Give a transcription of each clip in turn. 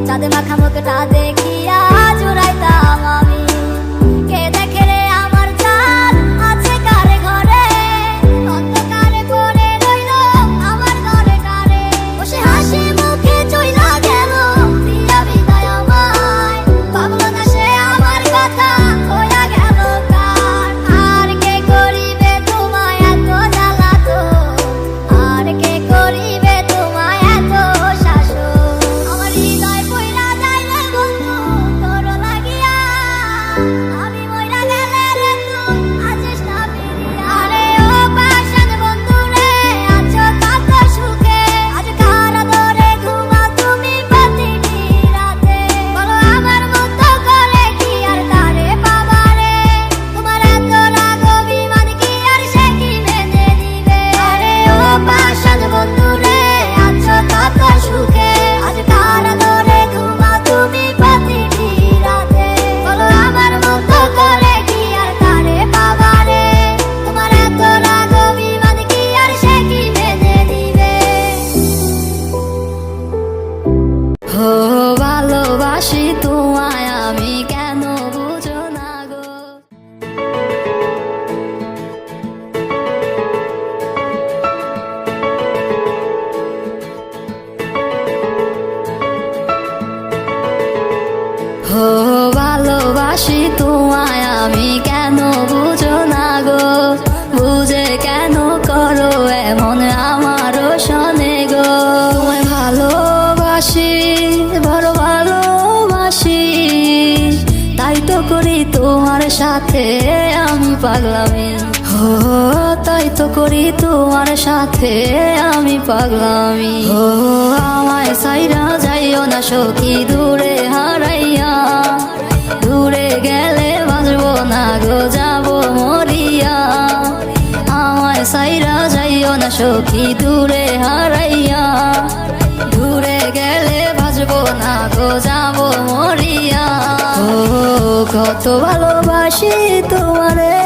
চাঁদ মাখা মুখটা দেখিয়া জুড়াইতাম আমি। কে দেখে রে আমার চাঁদ আছে কারে ঘরে, অন্ধকারে পড়ে রইল আমার ঘরে কারে। বসে হাসি মুখে চইলা গেল দিয়া বিদায় আমায়, ভাবলো না সে আমার কথা হইয়া গেল কার। আর কে করিবে তোমায় এত জ্বালাতন, আর কে করিবে তোমায় এত শাসন। আমার হৃদয় পইড়া যাইলে বন্ধু তোর লাগিয়া, আমি মইরা গেলে রে তুই আসিস না ফিরিয়া। আরে ও পাষাণ বন্ধু রে আছো কত সুখে, আজ কার আদরে ঘুমাও তুমি প্রতিটি রাতে। বলো আমার মতো করে কি আর কারে পাবা রে, তোমার এত রাগ অভিমান কি আর সে কি মেনে নিবে। আরে ও পাষাণ বন্ধু রে আছো কত সুখে, আজ কার আদরে ঘুমাও তুমি প্রতিটি রাতে। বলো আমার মতো করে কি আর কারে পাবা রে, তোমার এত রাগ অভিমান কি আর সে কি মেনে নিবে। হো ভালোবাসি তোমায় আমি কেন বুঝো না গো। হো ভালোবাসি তোমায় আমি কেন বুঝো না গো, বুঝে কেন করো এমন আমারও শোনে গো। তোমায় ভালোবাসি বড় ভালোবাসি, তাই তো করি তোমার সাথে আমি পাগলামি। হো তাই তো করি তোমার সাথে আমি পাগলামি। ও আমায় সাইরা যাইও না সখী দূরে হারাইয়া, দূরে গেলে বাঁচবো না গো যাবো মরিয়া। আমায় সাইরা যাইও না সখী দূরে হারাইয়া, দূরে গেলে বাঁচবো না গো যাবো মরিয়া। ও কত ভালোবাসি তোমারে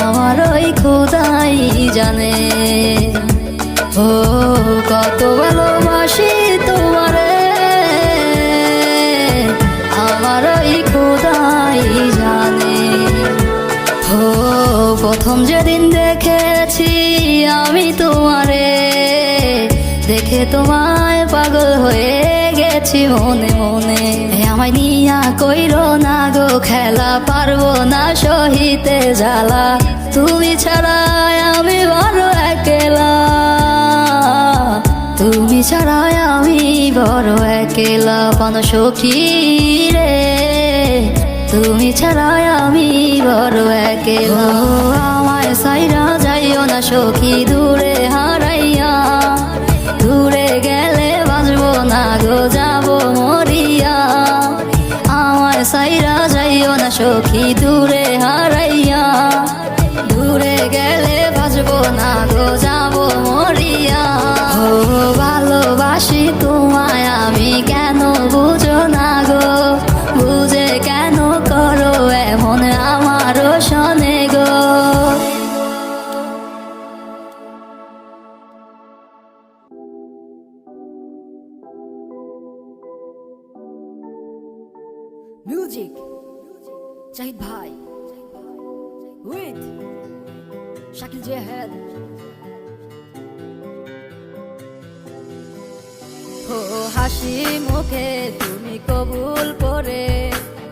আমার ওই খোদাই জানে। ও কত ভালোবাসি তোমারে আমার ওই খোদাই জানে। ও প্রথম যেদিন দেখেছি আমি তোমারে, দেখে তোমায় পাগল হয়ে গেছি মনে মনে। আমায় নিয়া কইরো না গো খেলা, পারবো না সহিতে জ্বালা, তুমি ছাড়া আমি বড় একলা, তুমি ছাড়া আমি বড় একলা। পান সখী রে তুমি ছাড়া আমি বড় একলা। আমায় সাইরা যাইও না সখী দূরে হারাইয়া, দূরে গেলে বাঁচবো না গো যাবো মরিয়া। আমায় সাইরা যাইও না সখী দূরে হারাইয়া, দূরে গেলে বাঁচবো না গো যাবো মরিয়া। ও ভালোবাসি তোমায় আমি কেন বুঝো না গো, বুঝে কেন করো এমন আমারও শোনে গো। মিউজিক জাহিদ ভাই উইথ শাকিল জেহেদ। ও হাসি মুখে তুমি কবুল করে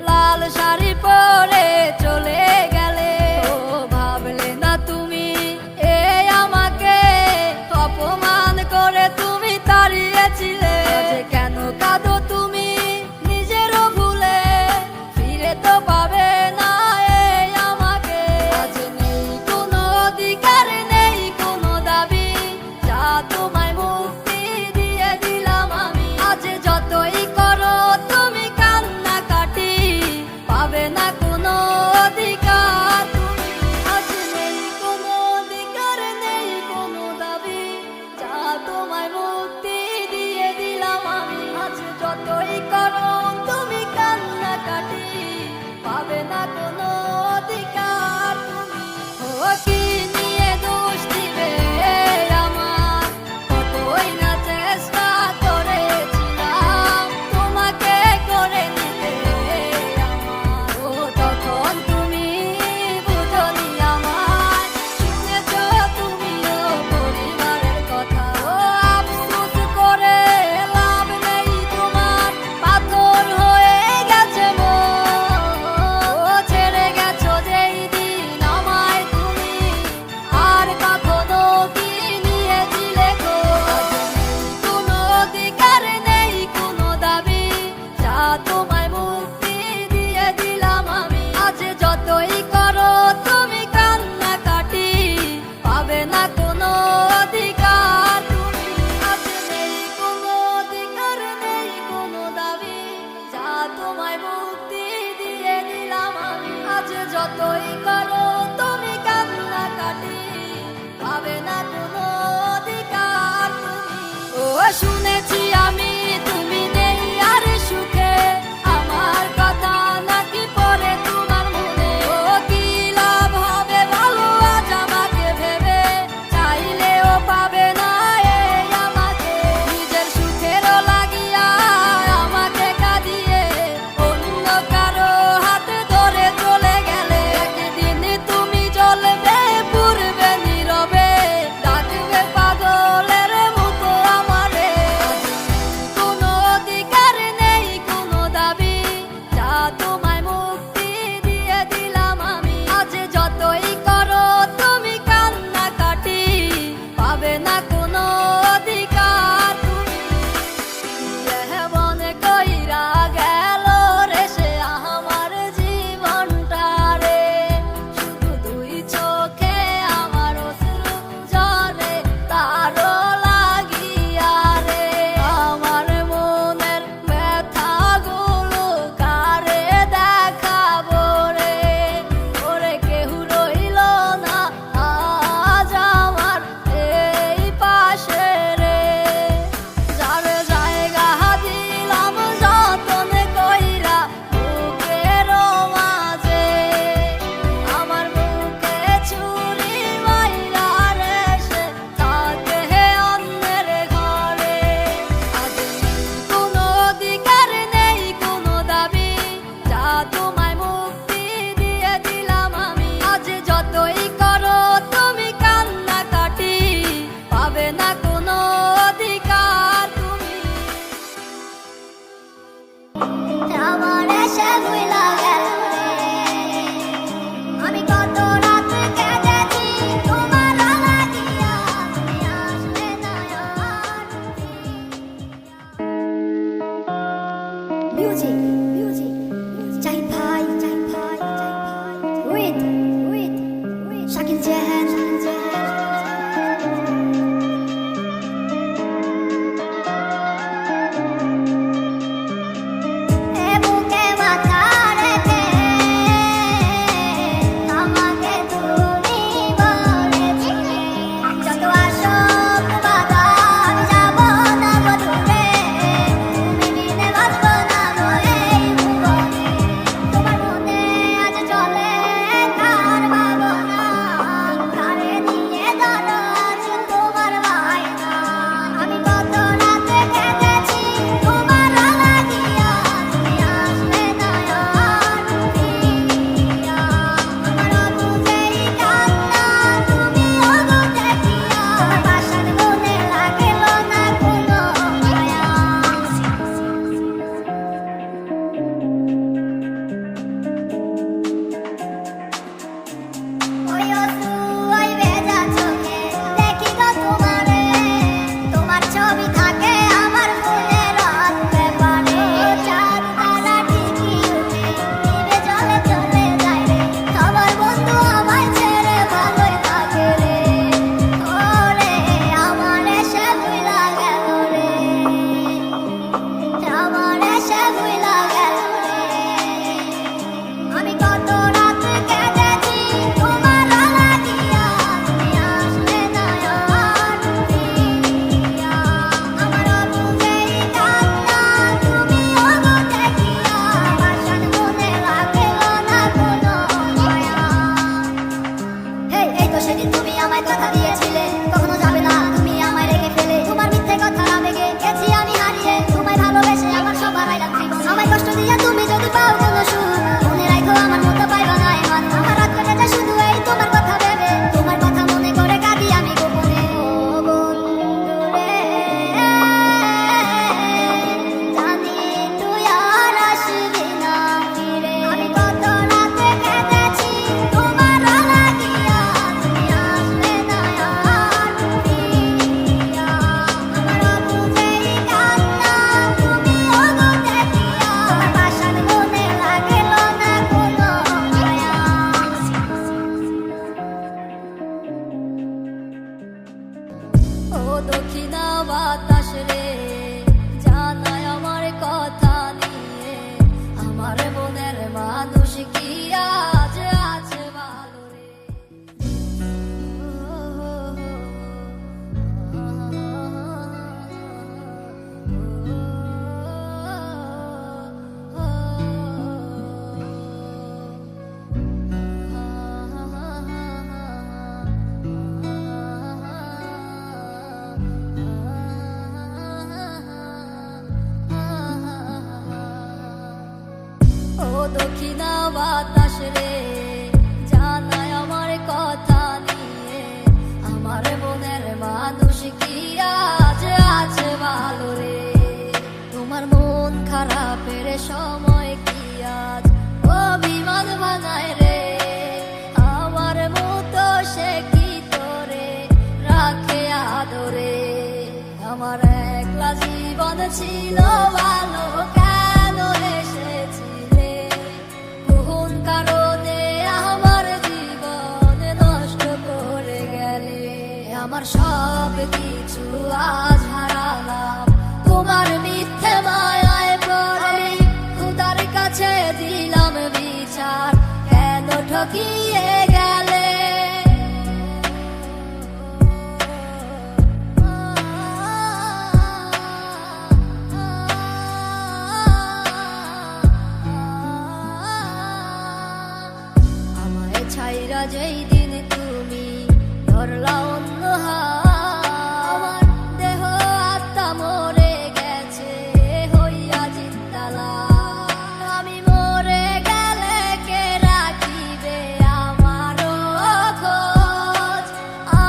লাল শাড়ি পরে চলে গেলে, ও ভাবলে না তুমি এই আমাকে অপমান করে তুমি তাড়িয়েছিলে। কেন কাঁদো তুমি নিজেরও ভুলে, ফিরে তো পাবে না এই আমাকে। আজ নেই কোনো অধিকার নেই কোনো দাবি, যা তোমায় মুক্তি দিয়ে দিলাম আমি। আজ যতই করো তুমি কান্নাকাটি, পাবে না কোনো অধিকার তুমি। আজ নেই কোনো অধিকার নেই কোনো দাবি, যা তোমায় মুক্তি দিয়ে দিলাম আমি। আজ যতই করো তুমি কান্নাকাটি, পাবে না কোনো অধিকার তুমি। ও কি নিয়ে দোষ দিবে আমার, কতই না চেষ্টা করে অধিকার নেই কোনো দাবি, যা তোমায় মুক্তি দিয়ে দিলাম আমি। আজ যতই করো তুমি কান্নাকাটি, পাবে না কোনো অধিকার তুমি। আজ নেই কোনো অধিকার নেই কোনো দাবি, যা তোমায় মুক্তি দিয়ে দিলাম আমি। আজ যতই করো তুমি কান্নাকাটি, পাবে না কোনো অধিকার তুমি। ও শুনেছি আমি তুমি নেই আর সুখে, আমার কথা নাকি পরে তোমার মনে। ও কি লাভ হবে ভালো আজ আমাকে ভেবে, চাইলেও পাবে না এই আমাকে। নিজের সুখেরও লাগিয়া আমাকে কাঁদিয়ে অন্য কারো হাতে ধরে চলে গেলে। একদিন তুমি জ্বলবে পুড়বে নীরবে, ডাকবে পাগলের মতো আমারে। কোনো অধিকার নেই কোনো দাবি, যা তোমায় মুক্তি দিয়ে দিলাম আমি। আজ যতই করো তুমি কান্নাকাটি, পাবে না কোনো অধিকার তুমি। মনে কইরা গেল রে সে আমার জীবনটা রে, শুধু দুই চোখে আমার অশ্রু ঝরে তারও লাগিয়া রে। আমার মনের ব্যথাগুলো কারে দেখাবো রে, ওরে কেউ রইল না আজ আমার এই পাশে রে। যার জায়গা দিলাম যতন কইরা বুকের মাঝে, আমার বুকে ছুরি মাইরা রে সে থাকে অন্যের ঘরে। আজ কোনো অধিকার নেই কোনো দাবি, যা তোমায় মুক্তি দিয়ে দিলাম আমি। আজ যতই করো তুমি কান্নাকাটি, পাবে না কোনো অধিকার তুমি। আমার এসে ভুইলা গেল রে, আমি কত রাত কেঁদেছি তোমার লাগিয়া, তুমি আসলে না আর। মিউজিক মিউজিক জাহিদ ভাই, জাহিদ ভাই, জাহিদ ভাই, উইথ শাকিল জাহান। এ বুকে মাথা রেখে আমাকে তুমি বলেছিলে, যত আসুক বাধা আমি যাব না বদলে, তুমি বিনে বাঁচব না গো এই ও দক্ষিণা বাতাস রে, জানাই আমার কথা নিয়ে, আমার মনের মানুষ কি আজ আছে ভালো রে? তোমার মন খারাপের সময় কি আজ অভিমান বানায় রে? আমার মতো সে কি তোরে রাখে আদরে? আমার একলা জীবন ছিল ভালো, কেন এসেছিলে? কোন কারণে আমার জীবন নষ্ট করে গেলে? আমার সব কিছু আজ হারালাম তোমার মিথ্যে মায়ায় পড়ে। খুদার কাছে দিলাম বিচার, কেন ঠকিয়ে গেলে? আমায় ছাইরা যেই দিন তুমি ধরলা অন্য হাত, আমার দেহ আত্মা মরে গেছে হইয়া জিন্দালা। আমি মরে গেলে কে রাখিবে আমারও খোঁজ?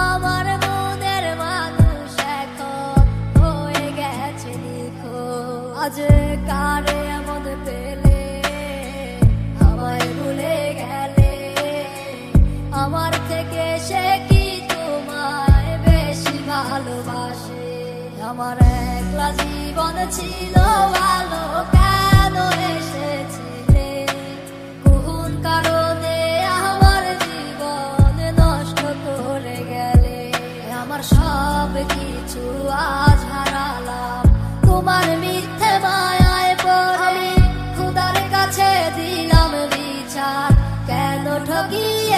আমার মনের মানুষ এখন হয়ে গেছে নিখোঁজ। আজ কারে এমন পেলে আমায় ভুলে গেলে? আমার থেকে সে কি তোমায় বেশি ভালোবাসে? আমার একলা জীবন ছিল ভালো, কেন এসেছিলে? কোন কারণে আমার জীবন নষ্ট করে গেলে? আমার সব কিছু আজ হারালাম তোমার মিথ্যে মায়ায় পড়ে। খুদার কাছে দিলাম বিচার, কেন ঠকিয়ে